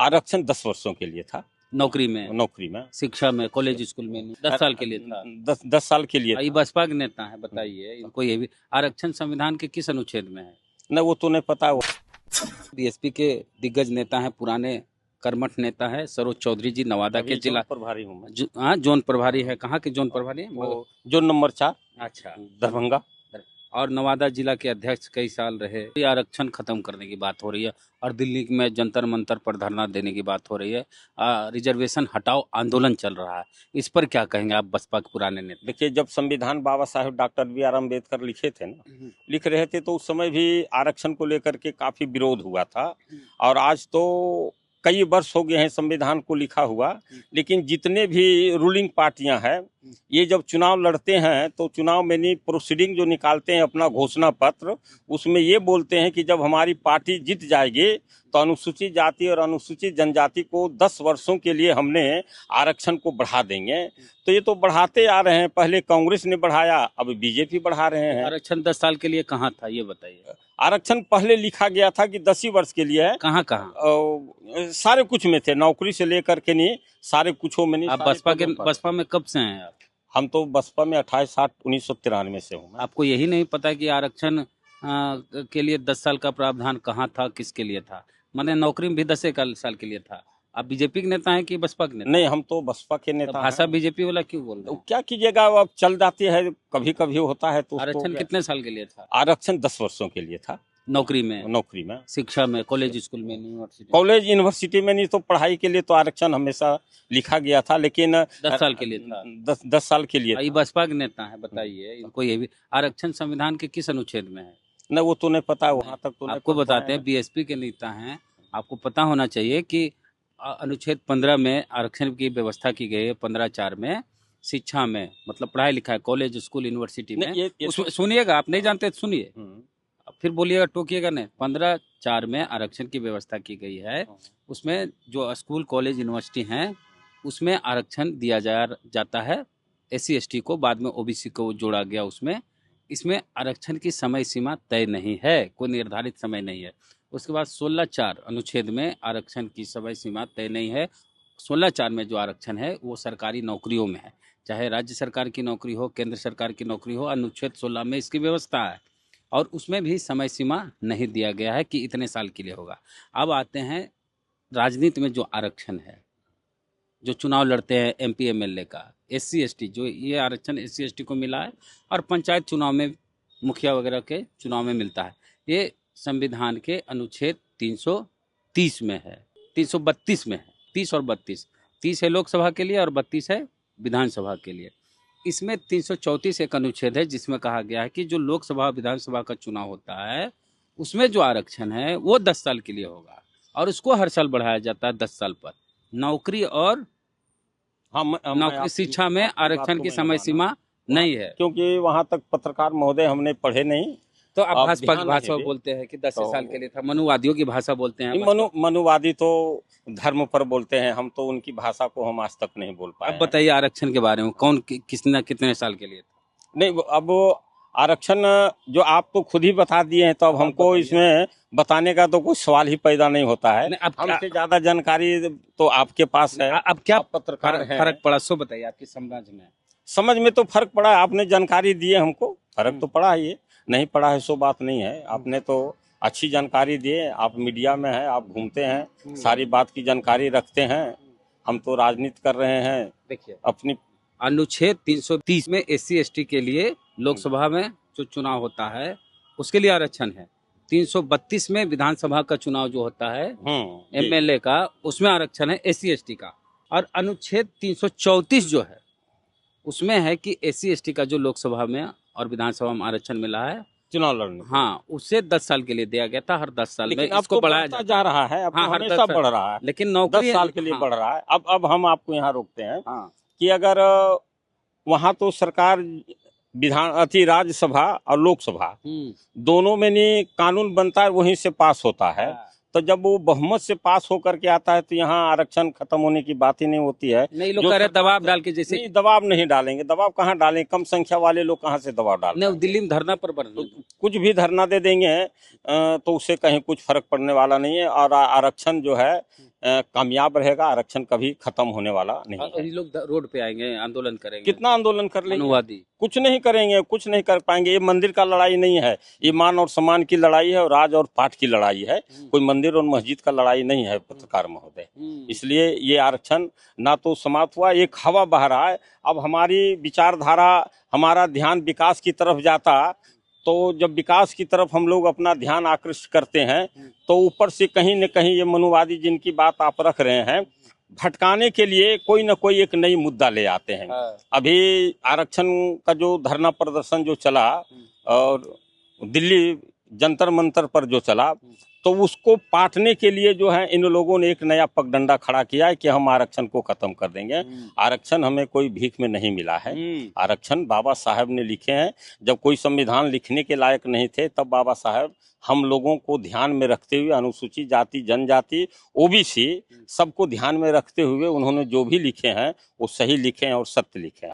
आरक्षण 10 वर्षों के लिए था। नौकरी में, शिक्षा में, कॉलेज स्कूल में नहीं, 10 साल के लिए था। 10 साल के लिए ये बसपा के नेता है, बताइए इनको ये भी आरक्षण संविधान के किस अनुच्छेद में है? न वो तो नहीं पता। बीएसपी के दिग्गज नेता हैं, पुराने कर्मठ नेता है सरोज चौधरी जी, नवादा के जिला प्रभारी हूँ मैं। हाँ, जोन प्रभारी है। कहाँ के जोन प्रभारी है? Zone number 4। अच्छा, दरभंगा। और नवादा जिला के अध्यक्ष कई साल रहे। ये आरक्षण खत्म करने की बात हो रही है और दिल्ली में जंतर मंतर पर धरना देने की बात हो रही है। रिजर्वेशन हटाओ आंदोलन चल रहा है, इस पर क्या कहेंगे आप, बसपा के पुराने नेता? देखिए, जब संविधान बाबा साहेब डॉक्टर BR अम्बेडकर लिखे थे ना, लिख रहे थे, तो उस समय भी आरक्षण को लेकर के काफी विरोध हुआ था। और आज तो कई वर्ष हो गए हैं संविधान को लिखा हुआ, लेकिन जितने भी रूलिंग पार्टियां हैं, ये जब चुनाव लड़ते हैं तो चुनाव में नहीं, प्रोसीडिंग जो निकालते हैं अपना घोषणा पत्र, उसमें ये बोलते हैं कि जब हमारी पार्टी जीत जाएगी तो अनुसूचित जाति और अनुसूचित जनजाति को 10 वर्षों के लिए हमने आरक्षण को बढ़ा देंगे। तो ये तो बढ़ाते आ रहे हैं, पहले कांग्रेस ने बढ़ाया, अब बीजेपी बढ़ा रहे हैं। आरक्षण 10 साल के लिए कहाँ था, ये बताइए। आरक्षण पहले लिखा गया था कि 10 ही वर्ष के लिए है। कहाँ कहाँ? सारे कुछ में थे, नौकरी से लेकर के नहीं, सारे कुछों में नहीं। आप बसपा में कब से हैं आप? हम तो बसपा में 28/7/1993 से हूँ। आपको यही नहीं पता कि आरक्षण के लिए 10 साल का प्रावधान कहाँ था, किसके लिए था? माने नौकरी में भी 10 साल के लिए था। आप बीजेपी के नेता हैं कि बसपा के नेता? नहीं, हम तो बसपा के नेता। भाषा बीजेपी वाला क्यों बोल रहे हैं? क्या कीजिएगा, अब चल जाती है, कभी कभी होता है। तो आरक्षण कितने साल के लिए था? आरक्षण 10 वर्षों के लिए था। नौकरी में, शिक्षा में, कॉलेज स्कूल में, यूनिवर्सिटी? कॉलेज यूनिवर्सिटी में नहीं, तो पढ़ाई के लिए तो आरक्षण हमेशा लिखा गया था, लेकिन 10 साल के लिए था। 10 साल के लिए। ये बसपा के नेता है, बताइए इनको ये भी आरक्षण संविधान के किस अनुच्छेद में है? न वो तो नहीं पता, वहाँ तक तो आपको बताते हैं, बीएसपी के नेता हैं, आपको पता होना चाहिए कि अनुच्छेद 15 में आरक्षण की व्यवस्था की गई है। 15(4) में शिक्षा में, मतलब पढ़ाई लिखाई, कॉलेज स्कूल यूनिवर्सिटी में। सुनिएगा, आप नहीं जानते तो सुनिए, फिर बोलिएगा, टोकिएगा नहीं। 15(4) में आरक्षण की व्यवस्था की गई है। उसमें जो स्कूल कॉलेज यूनिवर्सिटी हैं, उसमें आरक्षण दिया जाता है। SC ST को, बाद में OBC को जोड़ा गया उसमें। इसमें आरक्षण की समय सीमा तय नहीं है, कोई निर्धारित समय नहीं है। उसके बाद 16(4) अनुच्छेद में आरक्षण की समय सीमा तय नहीं है। 16(4) में जो आरक्षण है वो सरकारी नौकरियों में है, चाहे राज्य सरकार की नौकरी हो, केंद्र सरकार की नौकरी हो। अनुच्छेद 16 में इसकी व्यवस्था है और उसमें भी समय सीमा नहीं दिया गया है कि इतने साल के लिए होगा। अब आते हैं राजनीति में जो आरक्षण है, जो चुनाव लड़ते हैं MP MLA का, SC ST, जो ये आरक्षण SC ST को मिला है, और पंचायत चुनाव में, मुखिया वगैरह के चुनाव में मिलता है। ये संविधान के अनुच्छेद 330 में है, 332 में है। 30 और 32, 30 है लोकसभा के लिए और 32 है विधानसभा के लिए। इसमें 334 एक अनुच्छेद है जिसमें कहा गया है कि जो लोकसभा विधानसभा का चुनाव होता है उसमें जो आरक्षण है वो 10 साल के लिए होगा और उसको हर साल बढ़ाया जाता है 10 साल पर। नौकरी और नौकरी शिक्षा में आरक्षण की समय सीमा नहीं है, क्योंकि वहाँ तक पत्रकार महोदय हमने पढ़े नहीं। तो आप भाजपा की भाषा बोलते हैं कि 10 साल के लिए था, मनुवादियों की भाषा बोलते हैं। मनुवादी तो धर्म पर बोलते हैं, हम तो उनकी भाषा को हम आज तक नहीं बोल पाए। अब बताइए आरक्षण के बारे में, कौन कितने साल के लिए था? नहीं, अब आरक्षण जो आप तो खुद ही बता दिए हैं, तो अब हमको इसमें बताने का तो कोई सवाल ही पैदा नहीं होता है। हमसे ज्यादा जानकारी तो आपके पास है। अब क्या पत्रकार फर्क पड़ा, सो बताइए आपकी समझ में तो फर्क पड़ा, आपने जानकारी दी है हमको, फर्क तो पड़ा है। ये नहीं पड़ा है सो बात नहीं है, आपने तो अच्छी जानकारी दी है। आप मीडिया में हैं, आप घूमते हैं, सारी बात की जानकारी रखते हैं। हम तो राजनीति कर रहे हैं। देखिए, अपनी अनुच्छेद 330 में SC ST के लिए लोकसभा में जो चुनाव होता है उसके लिए आरक्षण है। 332 में विधानसभा का चुनाव जो होता है MLA का, उसमें आरक्षण है SC ST का। और अनुच्छेद 334 जो है उसमें है कि SC ST का जो लोकसभा में और विधानसभा में आरक्षण मिला है चुनाव लड़ने, हाँ, उससे 10 साल के लिए दिया गया था। हर 10 साल में इसको बढ़ाया जा रहा है। अब हर हमेशा बढ़ रहा है, लेकिन नौकरी 10 साल के लिए बढ़ रहा है। अब हम आपको यहाँ रोकते हैं कि अगर वहाँ तो सरकार राज्यसभा और लोकसभा दोनों में नहीं कानून बनता है, वहीं से पास होता है। तो जब वो बहुमत से पास होकर के आता है तो यहाँ आरक्षण खत्म होने की बात ही नहीं होती है। नहीं, लोग कह रहे दबाव डाल के, जैसे नहीं, दबाव नहीं डालेंगे। दबाव कहाँ डालेंगे, कम संख्या वाले लोग कहाँ से दबाव डालेंगे? नहीं, दिल्ली में धरना पर कुछ भी धरना दे देंगे तो उससे कहीं कुछ फर्क पड़ने वाला नहीं है। और आरक्षण जो है कामयाब रहेगा। आरक्षण कभी खत्म होने वाला नहीं है। ये लोग रोड पे आएंगे, आंदोलन करेंगे, कितना आंदोलन कर लेंगे, अनुवादी कुछ नहीं करेंगे, कुछ नहीं कर पाएंगे। ये मंदिर का लड़ाई नहीं है, ये मान और सम्मान की लड़ाई है और राज और पाठ की लड़ाई है। कोई मंदिर और मस्जिद का लड़ाई नहीं है पत्रकार महोदय। इसलिए ये आरक्षण ना तो समाप्त हुआ, एक हवा बह रहा है। अब हमारी विचारधारा, हमारा ध्यान विकास की तरफ जाता, तो जब विकास की तरफ हम लोग अपना ध्यान आकृष्ट करते हैं तो ऊपर से कहीं न कहीं ये मनुवादी जिनकी बात आप रख रहे हैं, भटकाने के लिए कोई न कोई एक नई मुद्दा ले आते हैं। अभी आरक्षण का जो धरना प्रदर्शन जो चला और दिल्ली जंतर मंतर पर जो चला, तो उसको पाटने के लिए जो है इन लोगों ने एक नया पगडंडा खड़ा किया है कि हम आरक्षण को खत्म कर देंगे। आरक्षण हमें कोई भीख में नहीं मिला है। आरक्षण बाबा साहब ने लिखे हैं। जब कोई संविधान लिखने के लायक नहीं थे, तब बाबा साहब हम लोगों को ध्यान में रखते हुए, अनुसूचित जाति, जनजाति, ओबीसी सबको ध्यान में रखते हुए उन्होंने जो भी लिखे हैं वो सही लिखे हैं और सत्य लिखे हैं।